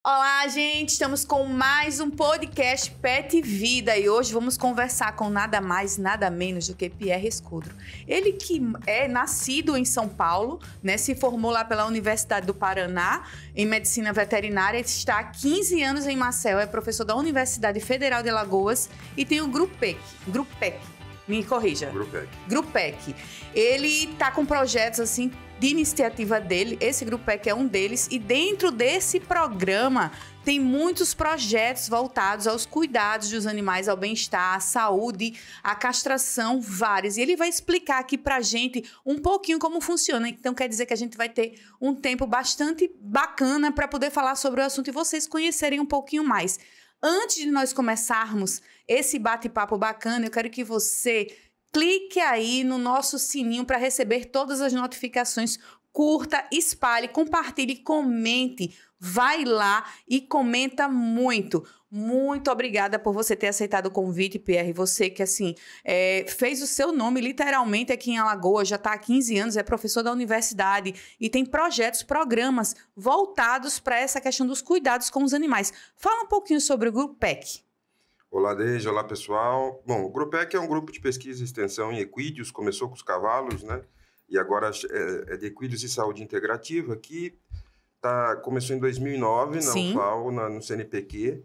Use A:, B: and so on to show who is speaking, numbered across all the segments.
A: Olá, gente! Estamos com mais um podcast Pet Vida e hoje vamos conversar com nada mais, nada menos do que Pierre Escudro. Ele que é nascido em São Paulo, né, se formou lá pela Universidade do Paraná em Medicina Veterinária, está há 15 anos em Maceió, é professor da Universidade Federal de Alagoas e tem o Grupec. Me corrija. Grupec. Ele tá com projetos assim de iniciativa dele, esse Grupec é um deles, e dentro desse programa tem muitos projetos voltados aos cuidados dos animais, ao bem-estar, à saúde, à castração, vários. E ele vai explicar aqui pra gente um pouquinho como funciona. Então quer dizer que a gente vai ter um tempo bastante bacana para poder falar sobre o assunto e vocês conhecerem um pouquinho mais. Antes de nós começarmos esse bate-papo bacana, eu quero que você clique aí no nosso sininho para receber todas as notificações. Curta, espalhe, compartilhe, comente. Vai lá e comenta muito. Muito obrigada por você ter aceitado o convite, Pierre. Você que, assim, fez o seu nome literalmente aqui em Alagoas, já está há 15 anos, é professor da universidade e tem projetos, programas voltados para essa questão dos cuidados com os animais. Fala um pouquinho sobre o Grupec.
B: Olá, Deise. Olá, pessoal. Bom, o Grupec é um grupo de pesquisa e extensão em equídeos, começou com os cavalos, né? E agora é de equídeos e saúde integrativa, que começou em 2009 na UFAO, no CNPq.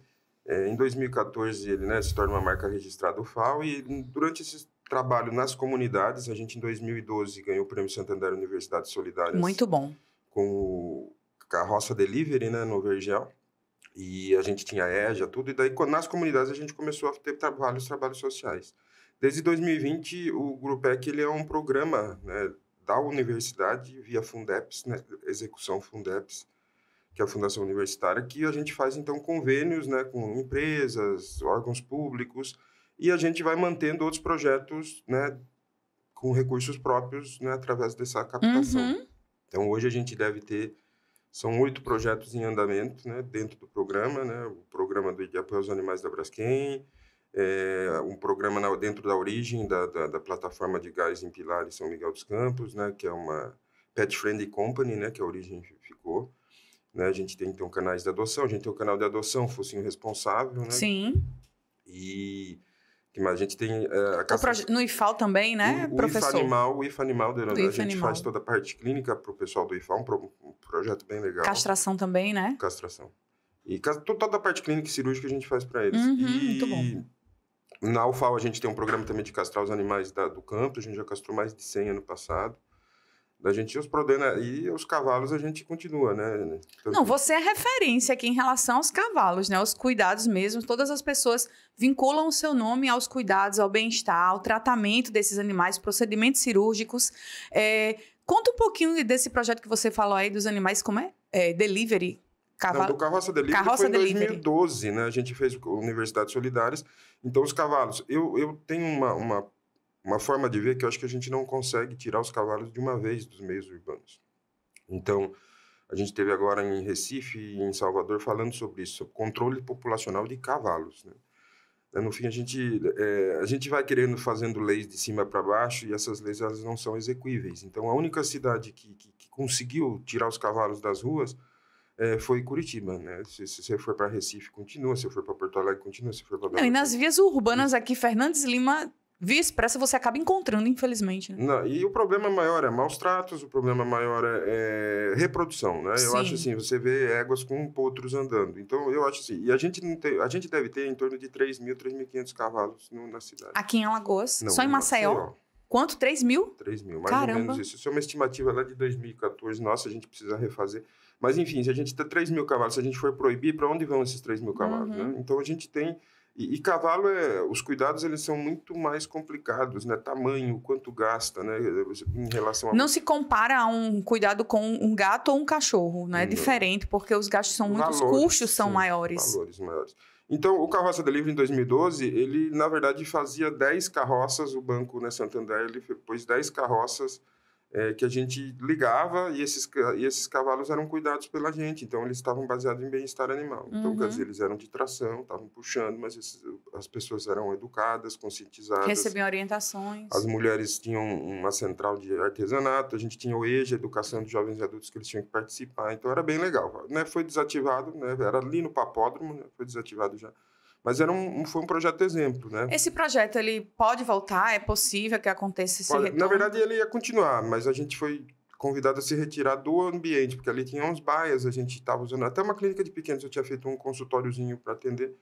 B: Em 2014 ele, né, se torna uma marca registrada UFAO e durante esse trabalho nas comunidades, a gente em 2012 ganhou o Prêmio Santander Universidades Solidárias.
A: Muito bom.
B: Com o Carroça Delivery, né, no Vergel. E a gente tinha EJA, tudo, e daí nas comunidades a gente começou a ter trabalhos sociais. Desde 2020, o Grupec ele é um programa, né, da universidade via Fundeps, né, execução Fundeps, que é a Fundação Universitária, que a gente faz, então, convênios, né, com empresas, órgãos públicos, e a gente vai mantendo outros projetos, né, com recursos próprios, né, através dessa captação.
A: Uhum.
B: Então, hoje a gente deve ter são 8 projetos em andamento, né, dentro do programa, né, o programa de apoio aos animais da Braskem, um programa dentro da origem da plataforma de gás em Pilares, São Miguel dos Campos, né, que é uma Pet Friendly Company, né, que a origem ficou. Né, a gente tem, então, canais de adoção, a gente tem o canal de adoção, Focinho Responsável, né? Sim. E que mais? A gente tem
A: no IFAL também, né, professor?
B: O IFA Animal, a gente faz toda a parte clínica para o pessoal do IFA, um projeto bem legal.
A: Castração também, né?
B: Castração. E toda a parte clínica e cirúrgica a gente faz para eles.
A: Muito bom.
B: Na UFAO a gente tem um programa também de castrar os animais do campo, a gente já castrou mais de 100 ano passado. A gente e os cavalos a gente continua, né?
A: Não, você é referência aqui em relação aos cavalos, né? Aos cuidados mesmo. Todas as pessoas vinculam o seu nome aos cuidados, ao bem-estar, ao tratamento desses animais, procedimentos cirúrgicos. Conta um pouquinho desse projeto que você falou aí dos animais, como é? Delivery?
B: Não, do Carroça Delivery foi em 2012, né? A gente fez Universidades Solidárias. Então, os cavalos... Eu tenho uma forma de ver que eu acho que a gente não consegue tirar os cavalos de uma vez dos meios urbanos. Então, a gente teve agora em Recife e em Salvador falando sobre isso, sobre controle populacional de cavalos, né? No fim, a gente vai fazendo leis de cima para baixo e essas leis elas não são execuíveis. Então, a única cidade que conseguiu tirar os cavalos das ruas foi Curitiba, né? Se você for para Recife, continua. Se for para Porto Alegre, continua. Se for para
A: e nas vias urbanas aqui, Fernandes Lima... Via expressa você acaba encontrando, infelizmente. Né?
B: Não, e o problema maior é maus tratos, o problema maior é reprodução, né?
A: Sim.
B: Eu acho assim, você vê éguas com potros andando. Então, eu acho assim, e a gente deve ter em torno de 3.500 cavalos na cidade.
A: Aqui em Alagoas? Não, só em Maceió? Quanto? 3.000?
B: 3.000, mais
A: Caramba.
B: ou menos isso. Isso é uma estimativa lá de 2014. Nossa, a gente precisa refazer. Mas, enfim, se a gente tem 3.000 cavalos, se a gente for proibir, para onde vão esses 3.000 cavalos? Né? Então, a gente tem... E cavalo, os cuidados, eles são muito mais complicados, né? Tamanho, quanto gasta, né? Em relação a...
A: Não se compara a um cuidado com um gato ou um cachorro, né? É diferente, porque os gastos são os custos são maiores.
B: Valores maiores. Então, o Carroça Delivery, em 2012, ele, na verdade, fazia 10 carroças, o Banco, né, Santander, ele pôs 10 carroças que a gente ligava e esses cavalos eram cuidados pela gente. Então, eles estavam baseados em bem-estar animal. Então, quer dizer, eles eram de tração, estavam puxando, mas as pessoas eram educadas, conscientizadas.
A: Recebiam orientações.
B: As mulheres tinham uma central de artesanato, a gente tinha o EJA, Educação de Jovens e Adultos, que eles tinham que participar. Então, era bem legal. Né? Foi desativado, né? Era ali no Papódromo, né? Foi desativado já. Mas foi um projeto exemplo, né?
A: Esse projeto, ele pode voltar? É possível que aconteça esse retorno?
B: Na verdade, ele ia continuar, mas a gente foi convidado a se retirar do ambiente, porque ali tinha uns baias, a gente estava usando até uma clínica de pequenos, eu tinha feito um consultóriozinho para atender.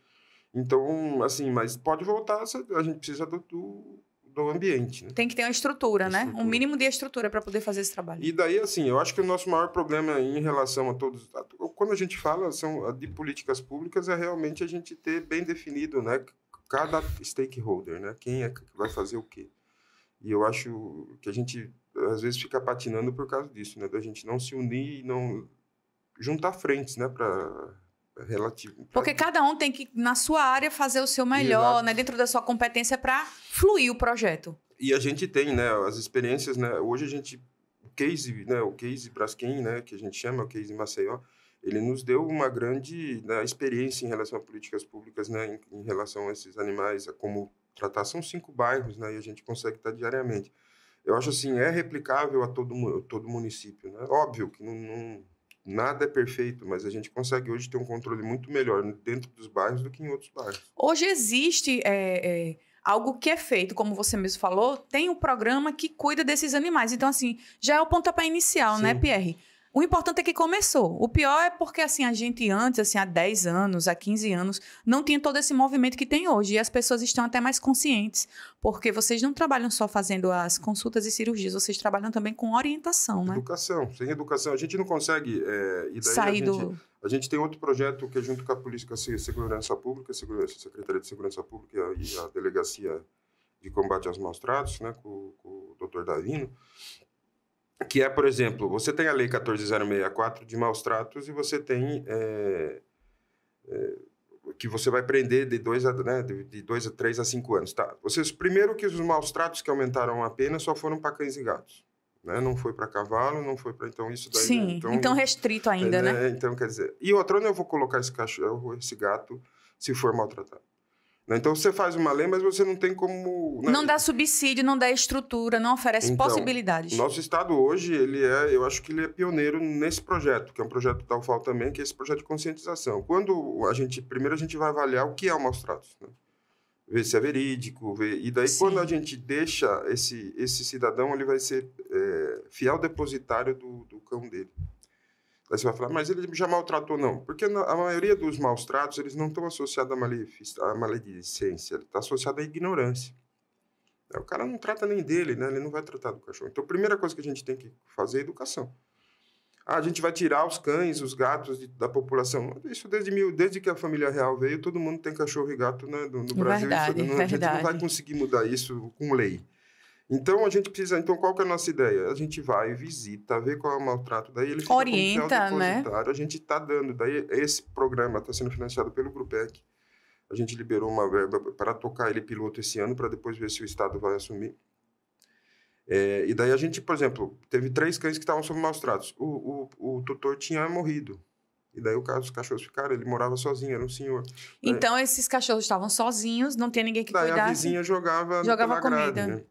B: Então, assim, mas pode voltar, a gente precisa do ambiente. Né?
A: Tem que ter uma estrutura, né? Um mínimo de estrutura para poder fazer esse trabalho.
B: E daí, assim, eu acho que o nosso maior problema em relação a todos... Quando a gente fala de políticas públicas, é realmente a gente ter bem definido, né? Cada stakeholder, né? Quem é que vai fazer o quê. E eu acho que a gente, às vezes, fica patinando por causa disso, né? Da gente não se unir e não juntar frentes, né?
A: Porque cada um tem que, na sua área, fazer o seu melhor, né? Dentro da sua competência para fluir o projeto.
B: E a gente tem, né? As experiências, né? Hoje a gente... O case Braskem, né? Que a gente chama, o case Maceió, ele nos deu uma grande, né, experiência em relação a políticas públicas, né? Em relação a esses animais, a como tratar. São 5 bairros, né? E a gente consegue estar diariamente. Eu acho assim, é replicável a todo município, né? Óbvio que nada é perfeito, mas a gente consegue hoje ter um controle muito melhor dentro dos bairros do que em outros bairros.
A: Hoje existe algo que é feito, como você mesmo falou, tem um programa que cuida desses animais. Então, assim, já é o pontapé inicial, né, Pierre? O importante é que começou. O pior é porque, assim, a gente antes, assim, há 10 anos, há 15 anos, não tinha todo esse movimento que tem hoje. E as pessoas estão até mais conscientes. Porque vocês não trabalham só fazendo as consultas e cirurgias, vocês trabalham também com orientação, né?
B: Educação. Sem educação, a gente não consegue...
A: sair
B: A gente tem outro projeto que é junto com a Polícia e Segurança Pública, a Secretaria de Segurança Pública e a Delegacia de Combate aos Maus-Tratos, né, com o Dr. Davino, que é, por exemplo, você tem a Lei 14.064 de maus-tratos e você tem que você vai prender de 2 a 3 a 5 anos. Tá? Primeiro que os maus-tratos que aumentaram a pena só foram para cães e gatos. Né? Não foi para cavalo, não foi para... Então, isso daí...
A: Sim, então restrito ainda, né?
B: Então, quer dizer... E outra, onde eu vou colocar esse cachorro, esse gato, se for maltratado? Então, você faz uma lei, mas você não tem como... Né?
A: Não dá subsídio, não dá estrutura, não oferece possibilidades.
B: Nosso estado hoje, eu acho que ele é pioneiro nesse projeto, que é um projeto da UFAL também, que é esse projeto de conscientização. Primeiro a gente vai avaliar o que é o maus-tratos, né? Ver se é verídico, e daí quando a gente deixa esse cidadão, ele vai ser fiel depositário do cão dele. Aí você vai falar, mas ele já maltratou, não. Porque a maioria dos maus-tratos, eles não estão associados à maledicência, ele está associado à ignorância. O cara não trata nem dele, né? Ele não vai tratar do cachorro. Então, a primeira coisa que a gente tem que fazer é educação. A gente vai tirar os cães, os gatos da população. Isso desde que a família real veio, todo mundo tem cachorro e gato, né, no Brasil. A gente não vai conseguir mudar isso com lei. Então, a gente precisa... Então, qual que é a nossa ideia? A gente vai, visita, vê qual é o maltrato. Daí ele fica
A: orienta, né?
B: A gente está dando. Daí, esse programa está sendo financiado pelo Grupec. A gente liberou uma verba para tocar ele piloto esse ano, para depois ver se o Estado vai assumir. E daí a gente, por exemplo, teve 3 cães que estavam sob maus tratos. O tutor tinha morrido. E daí os cachorros ficaram, ele morava sozinho, era um senhor.
A: Então, esses cachorros estavam sozinhos, não tinha ninguém que cuidasse.
B: Daí a vizinha jogava comida. Grade, né?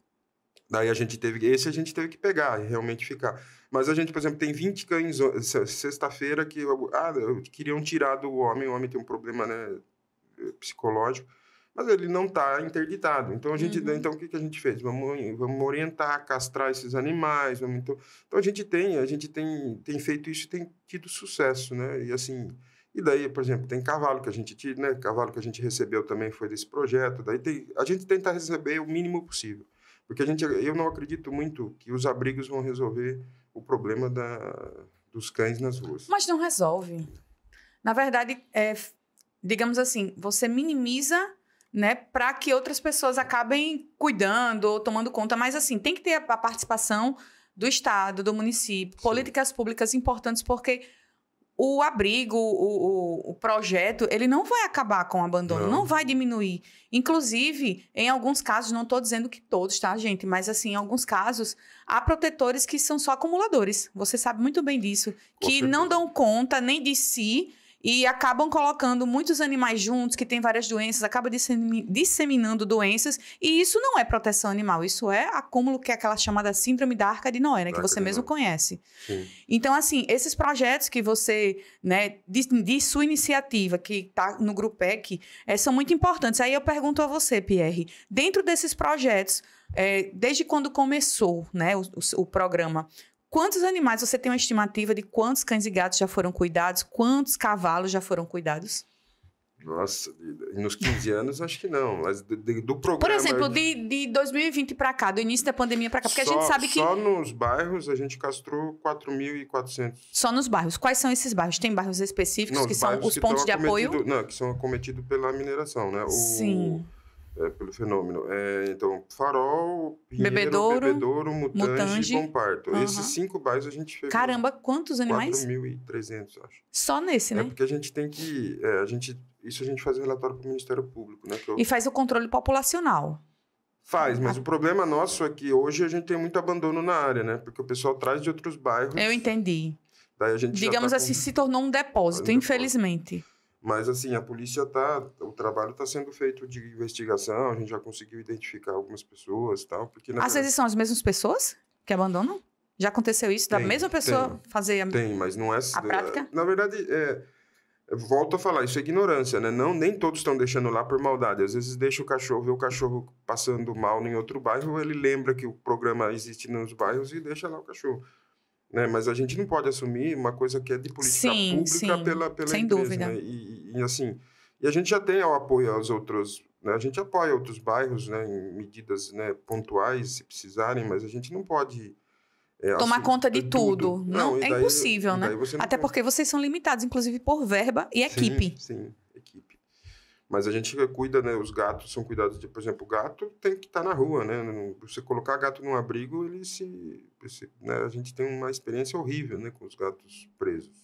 B: Daí a gente teve que pegar e realmente ficar. Mas a gente, por exemplo, tem 20 cães, sexta-feira, que queriam tirar do homem, o homem tem um problema, né, psicológico, mas ele não está interditado. Então, então o que a gente fez? Vamos orientar, castrar esses animais. Então a gente tem feito isso e tem tido sucesso, né? E assim... E daí, por exemplo, tem cavalo que a gente tira, né? Cavalo que a gente recebeu também foi desse projeto. Daí a gente tenta receber o mínimo possível. Porque eu não acredito muito que os abrigos vão resolver o problema dos cães nas ruas.
A: Mas não resolve. Na verdade, digamos assim, você minimiza, né, para que outras pessoas acabem cuidando ou tomando conta. Mas, assim, tem que ter a participação do Estado, do município, políticas públicas importantes, porque o abrigo, o projeto, ele não vai acabar com o abandono, não vai diminuir. Inclusive, em alguns casos, não estou dizendo que todos, tá, gente? Mas, assim, em alguns casos, há protetores que são só acumuladores. Você sabe muito bem disso. Que não dão conta nem de si e acabam colocando muitos animais juntos, que têm várias doenças, acaba disseminando doenças. E isso não é proteção animal, isso é acúmulo, que é aquela chamada síndrome da Arca de Noé, né? Que você mesmo conhece.
B: Sim.
A: Então, assim, esses projetos que você, né, de sua iniciativa, que está no Grupec, são muito importantes. Aí eu pergunto a você, Pierre, dentro desses projetos, desde quando começou, né, o programa, quantos animais, você tem uma estimativa de quantos cães e gatos já foram cuidados? Quantos cavalos já foram cuidados?
B: Nossa, nos 15 anos acho que não, mas do programa...
A: Por exemplo, de 2020 para cá, do início da pandemia para cá, porque a gente sabe que...
B: Só nos bairros a gente castrou 4.400.
A: Só nos bairros. Quais são esses bairros? Tem bairros específicos que são os pontos de apoio?
B: Não, que são acometidos pela mineração, né?
A: Sim.
B: Pelo fenômeno. Então, Farol, Pinheiro,
A: Bebedouro,
B: Mutange e Bom Parto. Esses 5 bairros a gente fez...
A: Caramba, quantos animais?
B: 4.300, acho.
A: Só nesse, né?
B: Porque a gente tem que... Isso a gente faz relatório para o Ministério Público, né?
A: E faz o controle populacional.
B: Faz, mas o problema nosso é que hoje a gente tem muito abandono na área, né? Porque o pessoal traz de outros bairros.
A: Eu entendi.
B: Daí a gente
A: digamos assim, se tornou um depósito, infelizmente.
B: Mas, assim, a polícia o trabalho está sendo feito de investigação, a gente já conseguiu identificar algumas pessoas e tal, porque...
A: Às vezes são as mesmas pessoas que abandonam? Já aconteceu isso? Da mesma pessoa fazer
B: Tem, mas não é...
A: A prática?
B: Na verdade, volto a falar, isso é ignorância, né? Nem todos estão deixando lá por maldade. Às vezes deixa o cachorro, vê o cachorro passando mal em outro bairro, ele lembra que o programa existe nos bairros e deixa lá o cachorro. Né? Mas a gente não pode assumir uma coisa que é de política pública pela
A: sem
B: empresa.
A: Dúvida.
B: Né? E assim, a gente já tem o apoio aos outros, né? A gente apoia outros bairros, né, em medidas, né, pontuais, se precisarem, mas a gente não pode...
A: tomar conta de tudo. Não,
B: daí,
A: é impossível, né? Até porque vocês são limitados, inclusive, por verba e equipe.
B: Sim, equipe. Mas a gente cuida, né? Os gatos são cuidados de... Por exemplo, o gato tem que estar na rua, né? Você colocar gato num abrigo, né? A gente tem uma experiência horrível, né? Com os gatos presos.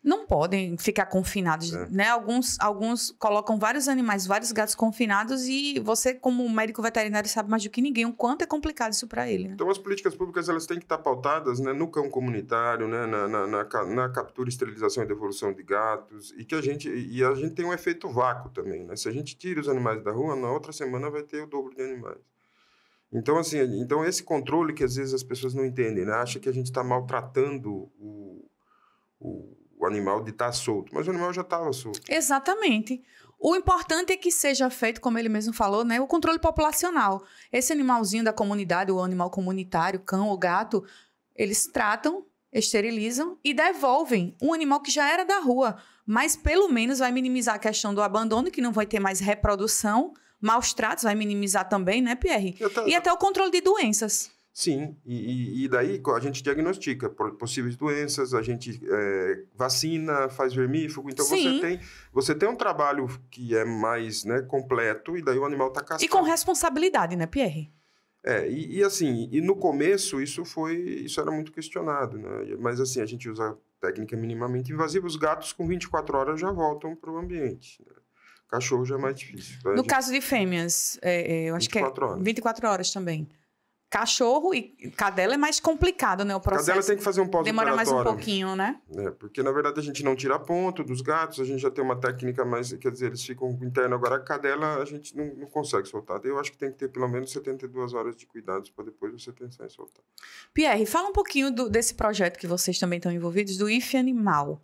A: Não podem ficar confinados, né? Alguns colocam vários animais, vários gatos confinados e você, como médico veterinário, sabe mais do que ninguém o quanto é complicado isso para ele. Né?
B: Então, as políticas públicas, elas têm que estar pautadas, né, no cão comunitário, né, na captura, esterilização e devolução de gatos, e a gente tem um efeito vácuo também, né? Se a gente tira os animais da rua, na outra semana vai ter o dobro de animais. Então, assim, esse controle que às vezes as pessoas não entendem, né? Acha que a gente está maltratando o animal de estar solto, mas o animal já estava solto.
A: Exatamente. O importante é que seja feito, como ele mesmo falou, né, o controle populacional. Esse animalzinho da comunidade, o animal comunitário, cão ou gato, eles tratam, esterilizam e devolvem um animal que já era da rua, mas pelo menos vai minimizar a questão do abandono, que não vai ter mais reprodução, maus tratos, vai minimizar também, né, Pierre? E até o controle de doenças.
B: Sim, e daí a gente diagnostica possíveis doenças, a gente vacina, faz vermífugo, então você tem um trabalho que é mais, né, completo, e daí o animal está castrado.
A: E com responsabilidade, né, Pierre?
B: E no começo isso era muito questionado, né? Mas assim, a gente usa técnica minimamente invasiva, os gatos com 24 horas já voltam para o ambiente, né? Cachorro já é mais difícil.
A: No caso de fêmeas, eu acho que é 24 horas também. Cachorro e cadela é mais complicado, né, o processo.
B: Cadela tem que fazer um pós-operatório.
A: Demora mais um pouquinho, né?
B: Porque, na verdade, a gente não tira ponto dos gatos, a gente já tem uma técnica mais... Quer dizer, eles ficam interno. Agora, a cadela, a gente não consegue soltar. Eu acho que tem que ter pelo menos 72 horas de cuidados para depois você pensar em soltar.
A: Pierre, fala um pouquinho desse projeto que vocês também estão envolvidos, do IFE Animal.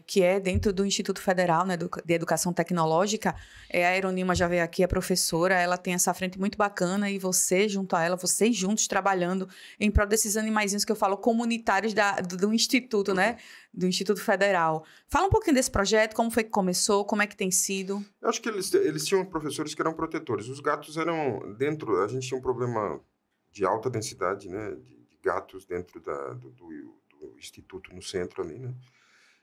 A: Que é dentro do Instituto Federal, né, de Educação Tecnológica. A Aeronima já veio aqui, é professora, ela tem essa frente muito bacana e você, junto a ela, vocês juntos trabalhando em prol desses animaizinhos que eu falo, comunitários do Instituto, né, do Instituto Federal. Fala um pouquinho desse projeto, como foi que começou, como é que tem sido?
B: Eu acho que eles tinham professores que eram protetores. Os gatos eram dentro... A gente tinha um problema de alta densidade, né, de gatos dentro do Instituto, no centro ali, né?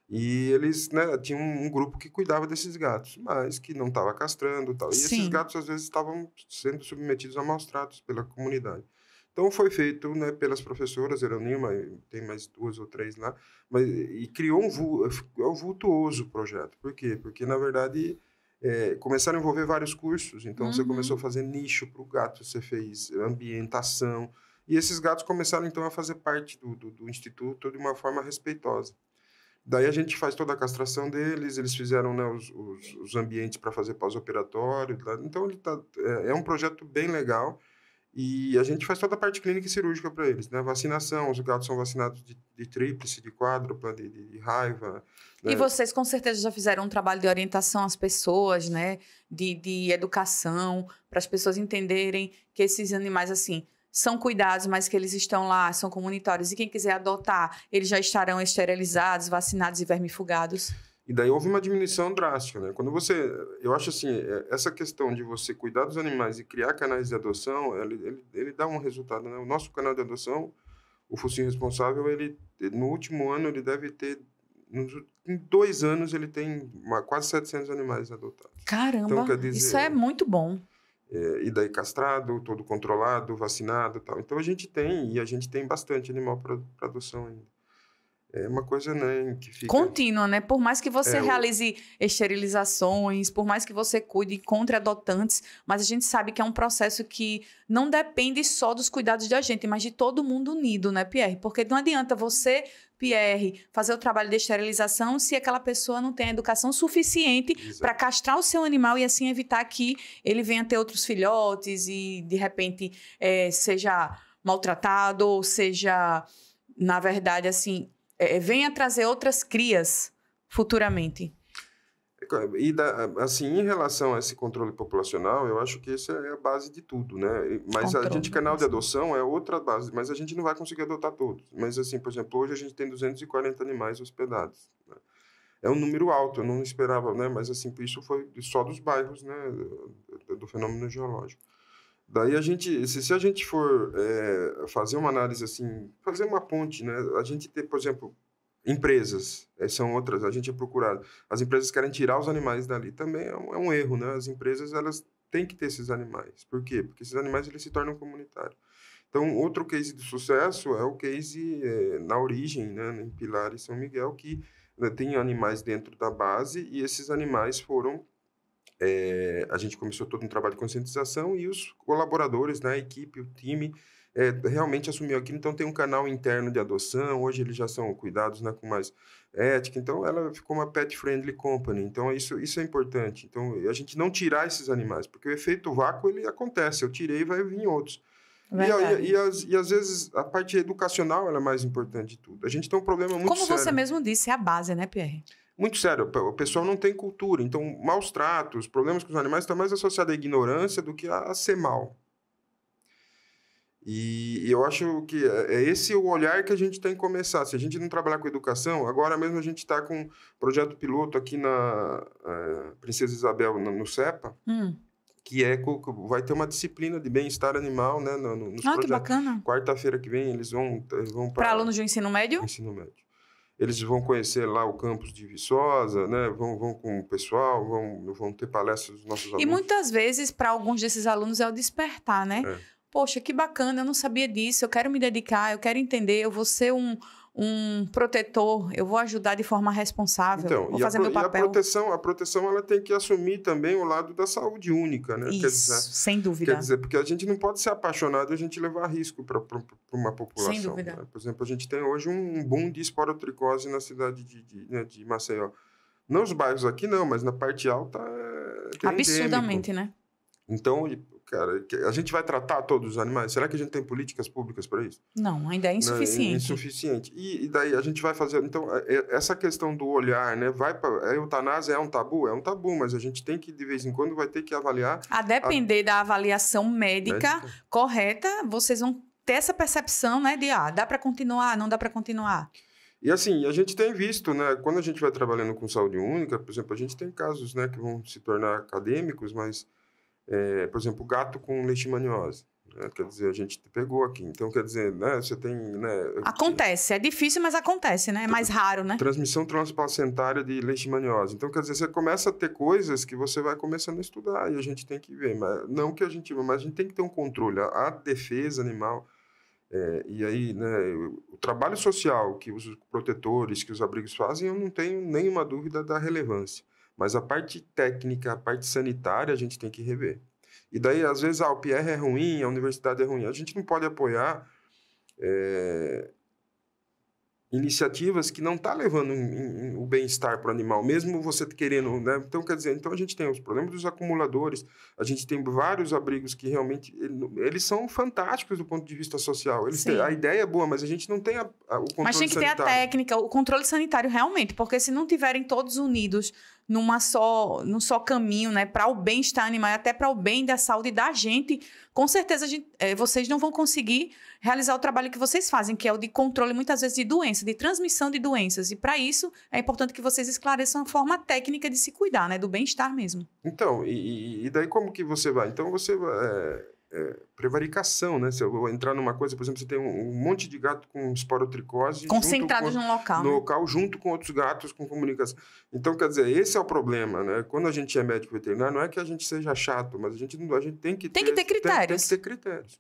B: E eles, né, tinham um grupo que cuidava desses gatos, mas que não estava castrando e tal. E esses gatos, às vezes, estavam sendo submetidos a maus tratos pela comunidade. Então, foi feito, né, pelas professoras, Eronilma, tem mais 2 ou 3 lá, e criou um vultuoso projeto. Por quê? Porque, na verdade, começaram a envolver vários cursos. Então, você começou a fazer nicho para o gato, você fez ambientação, e esses gatos começaram, então, a fazer parte do Instituto de uma forma respeitosa. Daí a gente faz toda a castração deles, eles fizeram, né, os ambientes para fazer pós-operatório. Então, é um projeto bem legal. E a gente faz toda a parte clínica e cirúrgica para eles, né? Vacinação, os gatos são vacinados de tríplice, de quádrupla, de raiva. Né?
A: E vocês, com certeza, já fizeram um trabalho de orientação às pessoas, né? De educação, para as pessoas entenderem que esses animais, assim, são cuidados, mas que eles estão lá, são comunitários. E quem quiser adotar, eles já estarão esterilizados, vacinados e vermifugados.
B: E daí houve uma diminuição drástica, né? Quando eu acho assim, essa questão de você cuidar dos animais e criar canais de adoção, ele dá um resultado, né? O nosso canal de adoção, o Focinho Responsável, no último ano, ele deve ter, em 2 anos, ele tem quase 700 animais adotados.
A: Caramba, então, quer dizer, isso é muito bom.
B: E daí castrado, todo controlado, vacinado e tal. Então, a gente tem bastante animal para adoção ainda. É uma coisa, né, que fica...
A: contínua, né? Por mais que você realize esterilizações, por mais que você cuide contra adotantes, mas a gente sabe que é um processo que não depende só dos cuidados da gente, mas de todo mundo unido, né, Pierre? Porque não adianta você, Pierre, fazer o trabalho de esterilização se aquela pessoa não tem a educação suficiente para castrar o seu animal e assim evitar que ele venha ter outros filhotes e, de repente, seja maltratado ou seja, na verdade, assim... venha trazer outras crias futuramente.
B: E, assim, em relação a esse controle populacional, eu acho que isso é a base de tudo, né? Mas canal de adoção é outra base, mas a gente não vai conseguir adotar todos. Mas, assim, por exemplo, hoje a gente tem 240 animais hospedados. Né? É um número alto, eu não esperava, né? Mas, assim, isso foi só dos bairros, né? Do fenômeno geológico. Daí, se a gente for fazer uma análise, assim, fazer uma ponte, né? A gente tem, por exemplo, empresas, são outras, a gente é procurado. As empresas querem tirar os animais dali, também é um erro, né? As empresas, elas têm que ter esses animais. Por quê? Porque esses animais, eles se tornam comunitários. Então, outro case de sucesso é o case na origem, né? Em Pilar e São Miguel, que tem animais dentro da base e esses animais foram... a gente começou todo um trabalho de conscientização e os colaboradores, né, a equipe, o time, realmente assumiu aquilo. Então, tem um canal interno de adoção, hoje eles já são cuidados, né, com mais ética. Então, ela ficou uma pet-friendly company. Então, isso é importante. Então, a gente não tirar esses animais, porque o efeito vácuo, ele acontece. Eu tirei e vai vir outros. E às vezes, a parte educacional ela é mais importante de tudo. A gente tem um problema muito sério.
A: Como você mesmo disse, é a base, né, Pierre?
B: Muito sério, o pessoal não tem cultura, então maus tratos, problemas com os animais estão mais associados à ignorância do que a ser mal. E eu acho que é esse o olhar que a gente tem que começar. Se a gente não trabalhar com educação, agora mesmo a gente está com um projeto piloto aqui na Princesa Isabel, no CEPA, que vai ter uma disciplina de bem-estar animal, né? Nos projetos.
A: Que bacana.
B: Quarta-feira que vem eles vão
A: para alunos do ensino médio?
B: Ensino médio. Eles vão conhecer lá o campus de Viçosa, né? Vão com o pessoal, vão ter palestras dos nossos alunos.
A: E muitas vezes, para alguns desses alunos, é o despertar, né? Poxa, que bacana, eu não sabia disso, eu quero me dedicar, eu quero entender, eu vou ser um protetor, eu vou ajudar de forma responsável,
B: então,
A: vou fazer meu papel.
B: A proteção ela tem que assumir também o lado da saúde única, né?
A: Isso, sem dúvida.
B: Quer dizer, porque a gente não pode ser apaixonado e a gente levar risco para uma população.
A: Sem dúvida.
B: Né? Por exemplo, a gente tem hoje um boom de esporotricose na cidade de Maceió. Não os bairros aqui não, mas na parte alta é
A: absurdamente,
B: endêmico.
A: Né?
B: Então, cara, a gente vai tratar todos os animais? Será que a gente tem políticas públicas para isso?
A: Não, ainda é insuficiente.
B: Não, é insuficiente. E daí a gente vai fazer... Então, essa questão do olhar, né? A eutanásia é um tabu? É um tabu, mas a gente tem que, de vez em quando, vai ter que avaliar...
A: A depender da avaliação médica correta, vocês vão ter essa percepção, né? De, dá para continuar, não dá para continuar.
B: E assim, a gente tem visto, né? Quando a gente vai trabalhando com saúde única, por exemplo, a gente tem casos, né? Que vão se tornar acadêmicos, mas... por exemplo, gato com leishmaniose. Né? Quer dizer, a gente pegou aqui. Então, quer dizer, né, você tem... Né,
A: acontece. É difícil, mas acontece, né? É mais raro, né?
B: Transmissão transplacentária de leishmaniose. Então, quer dizer, você começa a ter coisas que você vai começando a estudar e a gente tem que ver. Mas a gente tem que ter um controle. A defesa animal, E aí, né, o trabalho social que os protetores, que os abrigos fazem, eu não tenho nenhuma dúvida da relevância. Mas a parte técnica, a parte sanitária, a gente tem que rever. E daí, às vezes, o PR é ruim, a universidade é ruim. A gente não pode apoiar iniciativas que não estão levando o bem-estar para o animal, mesmo você querendo, né? Então, quer dizer, a gente tem os problemas dos acumuladores, a gente tem vários abrigos que realmente, eles são fantásticos do ponto de vista social. A ideia é boa, mas a gente não tem o controle sanitário.
A: Mas tem que ter a técnica, o controle sanitário realmente, porque se não tiverem todos unidos num só caminho, né, para o bem-estar animal e até para o bem da saúde da gente, com certeza vocês não vão conseguir realizar o trabalho que vocês fazem, que é o de controle, muitas vezes, de doenças, de transmissão de doenças. E, para isso, é importante que vocês esclareçam a forma técnica de se cuidar, né, do bem-estar mesmo.
B: Então, e daí como que você vai? Então, você prevaricação, né? Se eu vou entrar numa coisa, por exemplo, você tem um monte de gato com esporotricose
A: concentrados no local.
B: No local, junto com outros gatos com comunicação. Então, quer dizer, esse é o problema, né? Quando a gente é médico veterinário, não é que a gente seja chato, mas a gente tem que ter critérios. Tem que ter critérios.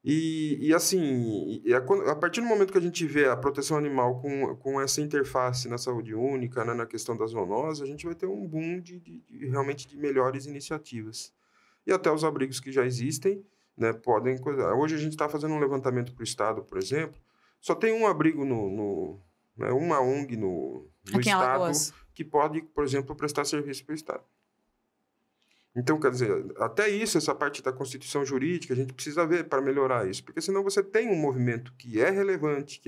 B: E assim, a partir do momento que a gente vê a proteção animal com essa interface na saúde única, né, na questão da zoonose, a gente vai ter um boom realmente de melhores iniciativas. E até os abrigos que já existem, né, podem... Hoje a gente está fazendo um levantamento para o Estado, por exemplo, só tem um abrigo né, uma ONG no Estado que pode, por exemplo, prestar serviço para o Estado. Então, quer dizer, até isso, essa parte da Constituição Jurídica, a gente precisa ver para melhorar isso, porque senão você tem um movimento que é relevante,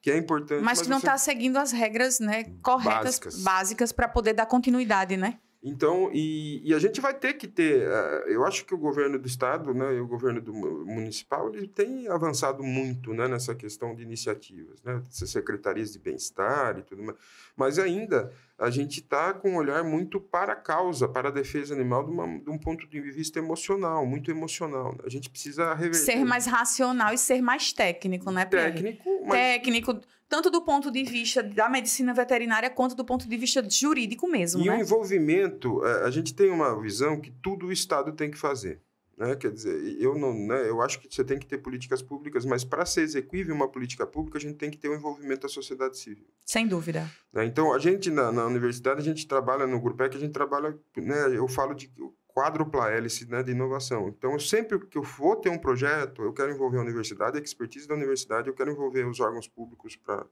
B: que é importante...
A: Mas que não está seguindo as regras, né, corretas, básicas para poder dar continuidade, né?
B: Então, e a gente vai ter que ter... eu acho que o governo do Estado, né, e o governo municipal, ele tem avançado muito, né, nessa questão de iniciativas, né, essas secretarias de bem-estar e tudo mais. Mas ainda a gente está com um olhar muito para a causa, para a defesa animal, de um ponto de vista emocional, muito emocional. A gente precisa reverter.
A: Ser mais racional e ser mais técnico, né, Pierre? Técnico, tanto do ponto de vista da medicina veterinária, quanto do ponto de vista jurídico mesmo,
B: né?
A: E
B: o envolvimento, a gente tem uma visão que tudo o Estado tem que fazer. Né? Quer dizer, eu acho que você tem que ter políticas públicas, mas para ser execuível uma política pública, a gente tem que ter o envolvimento da sociedade civil.
A: Sem dúvida.
B: Né? Então, a gente, na universidade, a gente trabalha no Grupec, a gente trabalha, né, eu falo de quádrupla hélice, né, de inovação. Então, sempre que eu for ter um projeto, eu quero envolver a universidade, a expertise da universidade, eu quero envolver os órgãos públicos para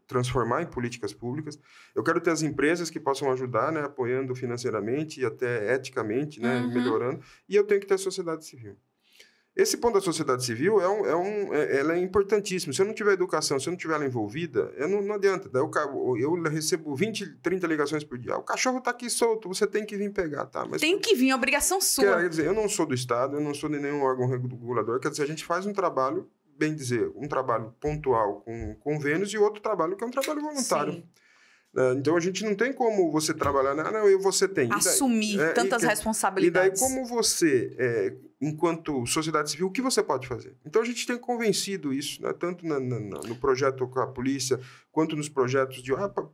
B: transformar em políticas públicas. Eu quero ter as empresas que possam ajudar, né, apoiando financeiramente e até eticamente, né, melhorando. E eu tenho que ter a sociedade civil. Esse ponto da sociedade civil ela é importantíssimo. Se eu não tiver educação, se eu não tiver ela envolvida, não adianta. Eu recebo 20, 30 ligações por dia. O cachorro está aqui solto, você tem que vir pegar, tá? Mas
A: tem que vir, é obrigação sua.
B: Quer dizer, eu não sou do Estado, eu não sou de nenhum órgão regulador. Quer dizer, a gente faz um trabalho, bem dizer, um trabalho pontual com convênios e outro trabalho que é um trabalho voluntário. Sim. Então, a gente não tem como você trabalhar... você tem.
A: Assumir tantas responsabilidades.
B: E daí, como você, enquanto sociedade civil, o que você pode fazer? Então, a gente tem convencido isso, né? Tanto no projeto com a polícia, quanto nos projetos de...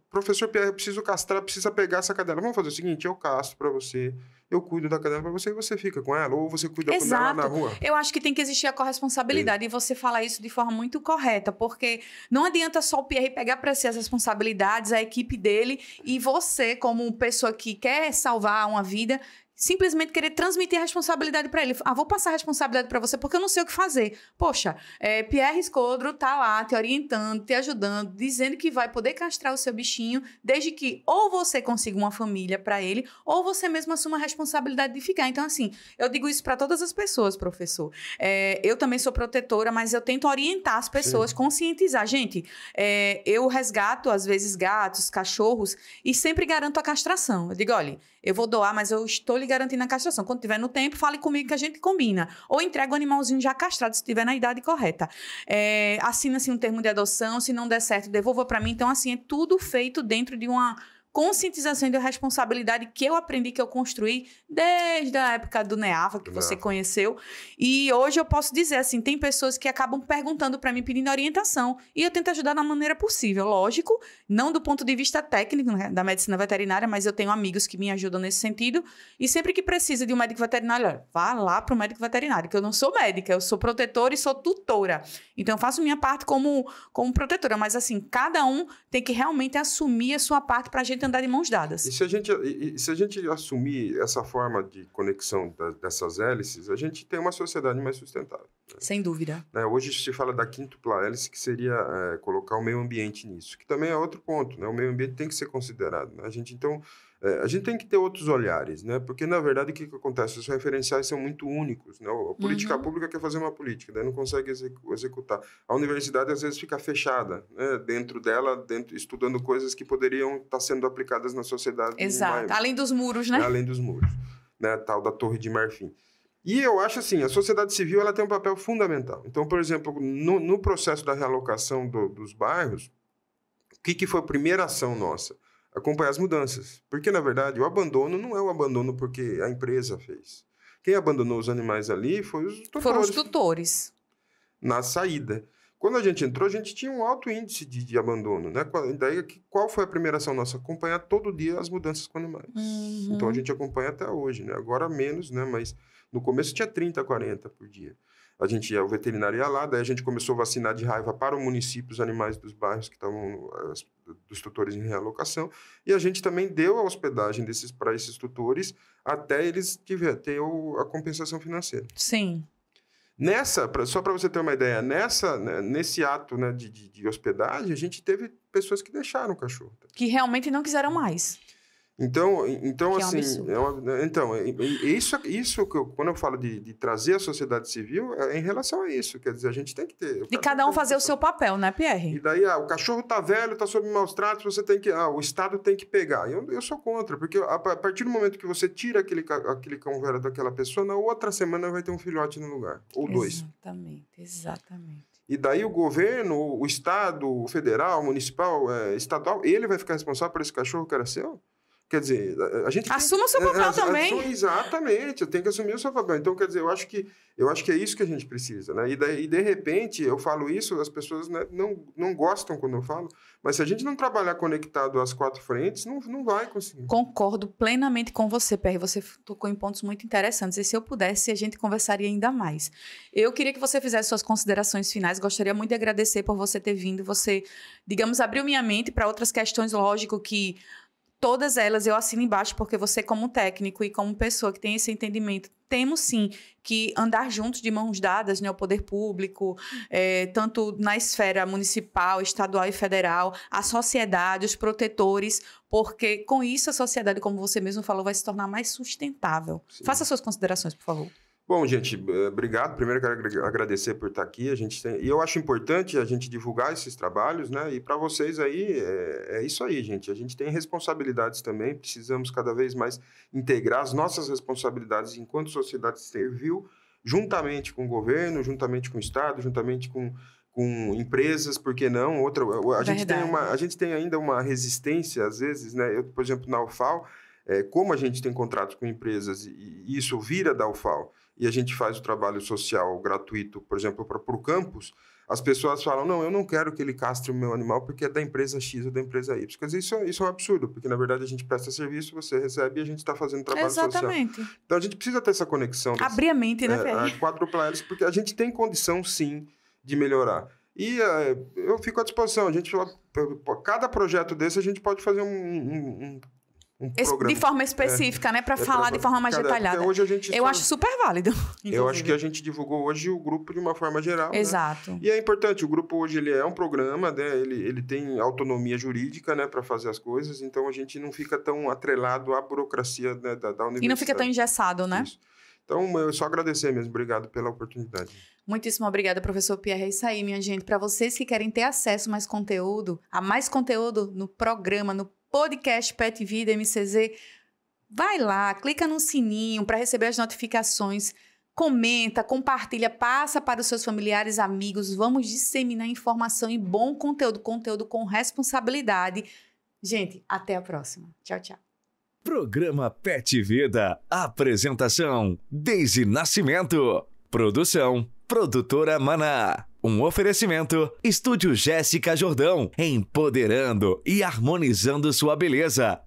B: professor Pierre, eu preciso castrar, precisa pegar essa cadela. Vamos fazer o seguinte, eu castro para você, eu cuido da cadela para você e você fica com ela, ou você cuida dela na rua.
A: Eu acho que tem que existir a corresponsabilidade, e você fala isso de forma muito correta, porque não adianta só o Pierre pegar para si as responsabilidades, a equipe dele, e você, como pessoa que quer salvar uma vida, simplesmente querer transmitir a responsabilidade para ele. Vou passar a responsabilidade para você porque eu não sei o que fazer. Poxa, Pierre Escodro tá lá te orientando, te ajudando, dizendo que vai poder castrar o seu bichinho, desde que ou você consiga uma família para ele, ou você mesmo assuma a responsabilidade de ficar. Então, assim, eu digo isso para todas as pessoas, professor. Eu também sou protetora, mas eu tento orientar as pessoas, conscientizar. Gente, eu resgato, às vezes, gatos, cachorros, e sempre garanto a castração. Eu digo, olha, eu vou doar, mas eu estou lhe garantindo a castração. Quando tiver no tempo, fale comigo que a gente combina. Ou entrega o animalzinho já castrado, se estiver na idade correta. Assina-se um termo de adoção, se não der certo, devolva para mim. Então, assim, é tudo feito dentro de uma conscientização e da responsabilidade que eu aprendi, que eu construí desde a época do NEAFA, que você conheceu. E hoje eu posso dizer assim, tem pessoas que acabam perguntando para mim, pedindo orientação, e eu tento ajudar da maneira possível. Lógico, não do ponto de vista técnico, né, da medicina veterinária, mas eu tenho amigos que me ajudam nesse sentido. E sempre que precisa de um médico veterinário, olha, vá lá para o médico veterinário, que eu não sou médica, eu sou protetora e sou tutora. Então, eu faço minha parte como protetora, mas assim, cada um tem que realmente assumir a sua parte para a gente andar de mãos dadas.
B: E se a gente assumir essa forma de conexão dessas hélices, a gente tem uma sociedade mais sustentável. Né?
A: Sem dúvida.
B: Hoje se fala da quíntupla hélice, que seria colocar o meio ambiente nisso, que também é outro ponto, né? O meio ambiente tem que ser considerado. Né? A gente tem que ter outros olhares, né? Porque, na verdade, o que acontece? Os referenciais são muito únicos, né? A política pública quer fazer uma política, daí não consegue executar. A universidade, às vezes, fica fechada, né? Dentro dela, estudando coisas que poderiam estar sendo aplicadas na sociedade.
A: Exato. Além dos muros, né?
B: Além dos muros. Né? Tal da Torre de Marfim. E eu acho assim, a sociedade civil ela tem um papel fundamental. Então, por exemplo, no processo da realocação dos bairros, o que foi a primeira ação nossa? Acompanhar as mudanças. Porque, na verdade, o abandono não é um abandono porque a empresa fez. Quem abandonou os animais ali foram os tutores. Na saída. Quando a gente entrou, a gente tinha um alto índice de abandono. Né? Daí, qual foi a primeira ação nossa? Acompanhar todo dia as mudanças com animais. Então, a gente acompanha até hoje. Né? Agora menos, né? Mas no começo tinha 30, 40 por dia. O veterinário ia lá, daí a gente começou a vacinar de raiva para o município os animais dos bairros que estavam, dos tutores em realocação, e a gente também deu a hospedagem para esses tutores até eles ter a compensação financeira.
A: Sim.
B: Só para você ter uma ideia, nesse ato, né, de hospedagem, a gente teve pessoas que deixaram o cachorro.
A: Que realmente não quiseram mais.
B: Então assim, isso que quando eu falo de trazer a sociedade civil, é em relação a isso, quer dizer, a gente tem que ter...
A: De cada um fazer o seu papel, né, Pierre?
B: E daí, o cachorro tá velho, tá sob maus tratos, você tem que... o Estado tem que pegar. Eu sou contra, porque a partir do momento que você tira aquele cão velho daquela pessoa, na outra semana vai ter um filhote no lugar, ou dois.
A: Exatamente.
B: E daí o governo, o Estado, o federal, o municipal, estadual, ele vai ficar responsável por esse cachorro que era seu? Quer dizer, a gente...
A: Assuma o seu papel também.
B: Exatamente, eu tenho que assumir o seu papel. Então, quer dizer, eu acho que é isso que a gente precisa, né? E de repente, eu falo isso, as pessoas, né, não gostam quando eu falo, mas se a gente não trabalhar conectado às quatro frentes, não vai conseguir.
A: Concordo plenamente com você, Pierre. Você tocou em pontos muito interessantes. E se eu pudesse, a gente conversaria ainda mais. Eu queria que você fizesse suas considerações finais. Gostaria muito de agradecer por você ter vindo. Você, digamos, abriu minha mente para outras questões, lógico que todas elas eu assino embaixo, porque você, como técnico e como pessoa que tem esse entendimento, temos sim que andar juntos de mãos dadas, né, o poder público, tanto na esfera municipal, estadual e federal, a sociedade, os protetores, porque com isso a sociedade, como você mesmo falou, vai se tornar mais sustentável. Sim. Faça suas considerações, por favor.
B: Bom, gente, obrigado. Primeiro, quero agradecer por estar aqui. E eu acho importante a gente divulgar esses trabalhos, né? E para vocês aí, é isso aí, gente. A gente tem responsabilidades também. Precisamos cada vez mais integrar as nossas responsabilidades enquanto sociedade civil, juntamente com o governo, juntamente com o Estado, juntamente com empresas, por que não? A gente tem ainda uma resistência, às vezes, né? Por exemplo, na UFAL, como a gente tem contratos com empresas e isso vira da UFAL, e a gente faz o trabalho social gratuito, por exemplo, para o campus, as pessoas falam, não, eu não quero que ele castre o meu animal porque é da empresa X ou da empresa Y. Quer dizer, isso é um absurdo, porque, na verdade, a gente presta serviço, você recebe e a gente está fazendo trabalho social.
A: Exatamente.
B: Então, a gente precisa ter essa conexão.
A: Abrir a mente, né, Fê?
B: A quádrupla hélice, porque a gente tem condição, sim, de melhorar. E eu fico à disposição. Cada projeto desse, a gente pode fazer um programa.
A: De forma específica, né? Para falar de forma mais detalhada.
B: Hoje
A: eu acho super válido. Inclusive.
B: Eu acho que a gente divulgou hoje o grupo de uma forma geral.
A: Exato.
B: Né? E é importante, o grupo hoje ele é um programa, né? Ele tem autonomia jurídica, né? Para fazer as coisas, então a gente não fica tão atrelado à burocracia, né, da universidade.
A: E não fica tão engessado, né?
B: Isso. Então, eu só agradecer mesmo. Obrigado pela oportunidade.
A: Muitíssimo obrigada, professor Pierre. É isso aí, minha gente. Para vocês que querem ter acesso a mais conteúdo no programa, no podcast Pet Vida MCZ, vai lá, clica no sininho para receber as notificações, comenta, compartilha, passa para os seus familiares, amigos, vamos disseminar informação e bom conteúdo com responsabilidade. Gente, até a próxima. Tchau, tchau.
C: Programa Pet Vida. Apresentação: Deise Nascimento. Produção: Produtora Maná. Um oferecimento: Estúdio Jéssica Jordão. Empoderando e harmonizando sua beleza.